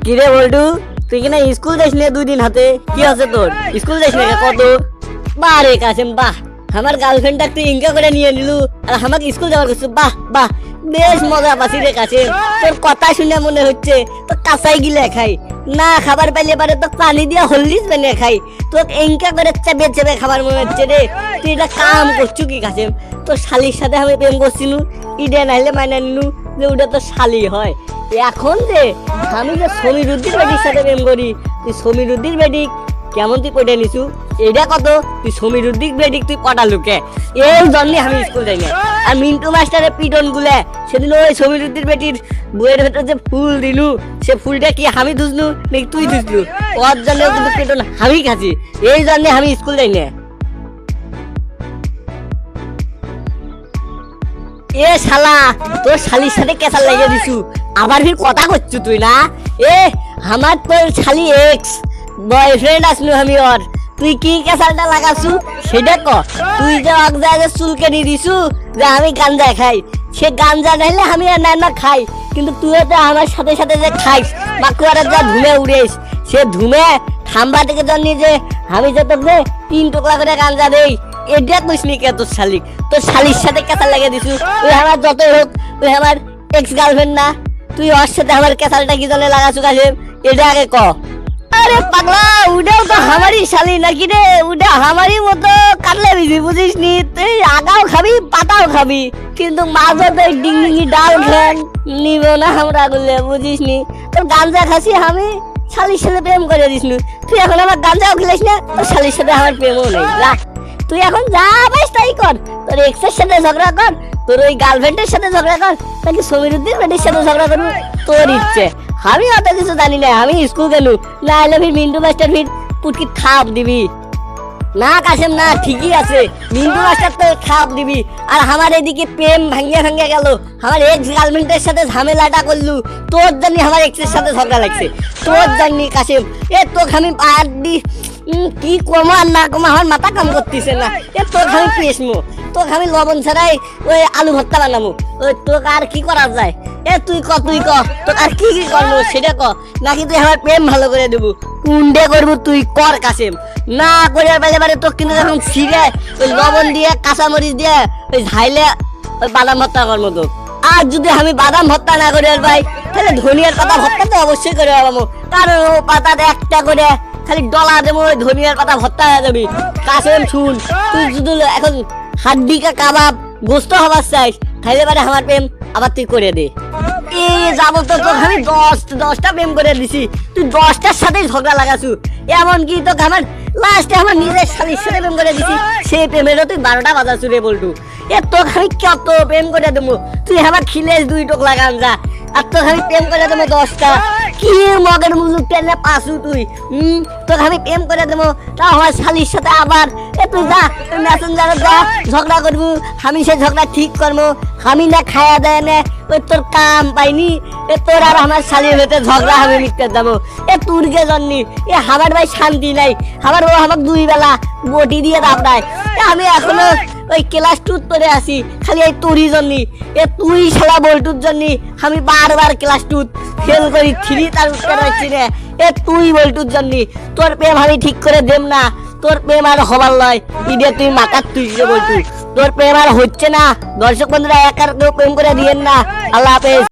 কিরে বল্টু, তুই কিনা স্কুল যাস না 2 দিন হাতে? কি আছে তোর? স্কুল যাস না কত? বারে কাসেম বাহ, আমার গার্লফ্রেন্ডটা তুই ইনকা করে নিয়ে নিলু আর আমাকে স্কুল যাওয়ার করছিস। বাহ বাহ, বেশ মজা পাচ্ছি রে কাসেম। তোর কথা শুনে মনে হচ্ছে তো কাঁচাই গিলে খাই না, খাবার পাইলে পারে তো পানি দিয়ে হলদিস বানিয়ে খাই। তোর ইনকা করে চেপে চেপে খাবার মনে হচ্ছে রে। তুই এটা কাম করছু কি কাসেম? তোর শালির সাথে আমি প্রেম করছিনু, ইডে নাইলে মাইনা নিনু যে ওটা তো শালি হয়। এখন যে আমি যে সমীরুদ্দির বেটির সাথে প্রেম করি, তুই সমীরুদ্দির বেটিক কেমন তুই পড়ে নিছু? এটা কত তুই সমীরুদ্দির বেটিক তুই পটালুকে এই জন্যে আমি স্কুল যাই না। আর মিন্টু মাস্টারের পিটন গুলে সেদিন ওই সমীরুদ্দির বেটির বইয়ের ভেতর যে ফুল দিলু, সে ফুলটা কি আমি ধুসলু নাকি তুই ধুসলু? ওর জন্য কিন্তু পিটন আমি খাচ্ছি, এই জন্যে আমি স্কুল যাই না। এ শালা, তোর শালির সাথে কেসাল লাগিয়ে দিছু, আবার ফির কথা করছু তুই না? এ আমার তোর শালি এক্স বয়ফ্রেন্ড আসলু আমি ওর, তুই কি কেসালটা লাগাছু সেটা ক। তুই যে অগজায় চুলকে নিয়ে দিছু যে আমি গাঞ্জা খাই, সে গাঞ্জা নাইলে আমি আর না খাই, কিন্তু তুই তো আমার সাথে সাথে যে খাইস মাকুয়ারে যা ধুমে উড়েস, সে ধুমে থাম্বা থেকে জন্য যে আমি যে তোকে 3 টুকরা করে গাঞ্জা দেই, এটা কইস নি কে তোর শালিক? তোর শালির সাথে কেসাল লাগিয়ে দিছু। তুই আমার যতই হোক তুই আমার এক্স গার্লফ্রেন্ড না, তুই ওর সাথে আমার কেসালটা কি জন্য লাগাছু কাসেম এটা আগে ক। আরে পাগলা, ওটাও তো আমারই শালি নাকি রে? ওটা আমারই মতো কাটলে বিজি, বুঝিস নি? তুই আগাও খাবি পাতাও খাবি, কিন্তু মাঝে তো ডিঙ্গি ডাল খেন নিব না আমরা গুলে, বুঝিস নি? তোর গাঞ্জা খাসি আমি, শালির সাথে প্রেম করে দিস নি। তুই এখন আমার গাঞ্জাও খেলিস না, তোর শালির সাথে আমার প্রেমও নেই। যা তুই এখন যা পাইস তাই কর, তোর এক্সের সাথে ঝগড়া কর, তোর ওই গার্লফ্রেন্ডের সাথে ঝগড়া কর, নাকি সমীরুদ্দিন বেটির সাথে ঝগড়া করবি, তোর ইচ্ছে। আমি অত কিছু জানি না, আমি স্কুল গেলু না এলে ফির মিন্টু মাস্টার ফির পুটকি থাপ দিবি না কাসেম না? ঠিকই আছে, মিন্টু মাস্টার তো থাপ দিবি। আর আমার এদিকে প্রেম ভাঙ্গে গেল, আমার এক্স গার্লফ্রেন্ডের সাথে ঝামেলাটা করলু, তোর জন্য আমার এক্সের সাথে ঝগড়া লাগছে, তোর জন্য কাসেম। এ তোকে আমি পার দি কি কমা না কমা আমার মাথা কাম করতেছে না। এ তোকে আমি পেশমু, তোকে আমি লবণ ছাড়াই ওই আলু ভর্তা বানাবো, ওই তোকে আর কি করা যায়? এ তুই ক তোকে আর কি কি করবো সেটা ক, নাকি তুই আমার প্রেম ভালো করে দেবো? কুন্ডে করবো তুই কর কাসেম, না করে পারে তোকে কিন্তু যখন ছিঁড়ে ওই লবণ দিয়ে কাঁচামরিচ দিয়ে ওই ঝাইলে ওই বাদাম ভর্তা কর মতো। আর যদি আমি বাদাম ভর্তা না করে ভাই, তাহলে ধনিয়ার পাতা ভর্তা তো অবশ্যই করে পাবো, কারণ ও পাতাতে একটা করে খালি ডলা দেবো, ওই ধনিয়ার পাতা ভর্তা হয়ে যাবি। কাসেম শুন, তুই যদি এখন হাড্ডিকা কাবাব গোস্ত হবার চাইস, খাইলে পারে আমার প্রেম আবার তুই করে দে। এ যাবো তো তোকে আমি 10টা প্রেম করে দিছি, তুই 10টার সাথেই ঝগড়া লাগাছু। এমনকি তোকে আমার লাস্টে আমার নিজের শালির সাথে প্রেম করে দিছি, সেই প্রেমেরও তুই 12টা বাজাছু রে বল্টু। এ তোকে আমি কত প্রেম করে দেবো, তুই আমার খিলেস 2 টোকলা গাঞ্জা, আর তোকে আমি প্রেম করে দেবো 10টা। কি মগের মুলুক টেনে পাসু তুই? তোকে আমি প্রেম করে দেবো তা আমার শালির সাথে আবার। এ তুই যা, তুই মেসেঞ্জারে যা, ঝগড়া করবো, আমি সেই ঝগড়া ঠিক করবো। আমি না খায়া দেয় না, ওই তোর কাম পাইনি, এ তোর আর আমার শালির হইতে ঝগড়া আমি মিটতে যাবো। এ তোর কে জন্যি এ আমার ভাই শান্তি নাই, আমার ও আমাকে 2 বেলা বটি দিয়ে দাবড়ায়। আমি এখনো ওই ক্লাস 2 পড়ে আসি, খালি এই তোরই জন্যি। এ তুই শালা বল্টুর জন্যি আমি বারবার ক্লাস 2 ফেল করি, 3 তার উত্তর পাচ্ছি না। এ তুই বল্টুর জন্যি, তোর প্রেম আমি ঠিক করে দেব না, তোর প্রেম আর হবার লয়। ইডে তুই মাথার তুই বল্টু, তোর প্রেম আর হচ্ছে না। দর্শক বন্ধুরা এক আর কেউ প্রেম করে দিয়েন না। আল্লাহ হাফেজ।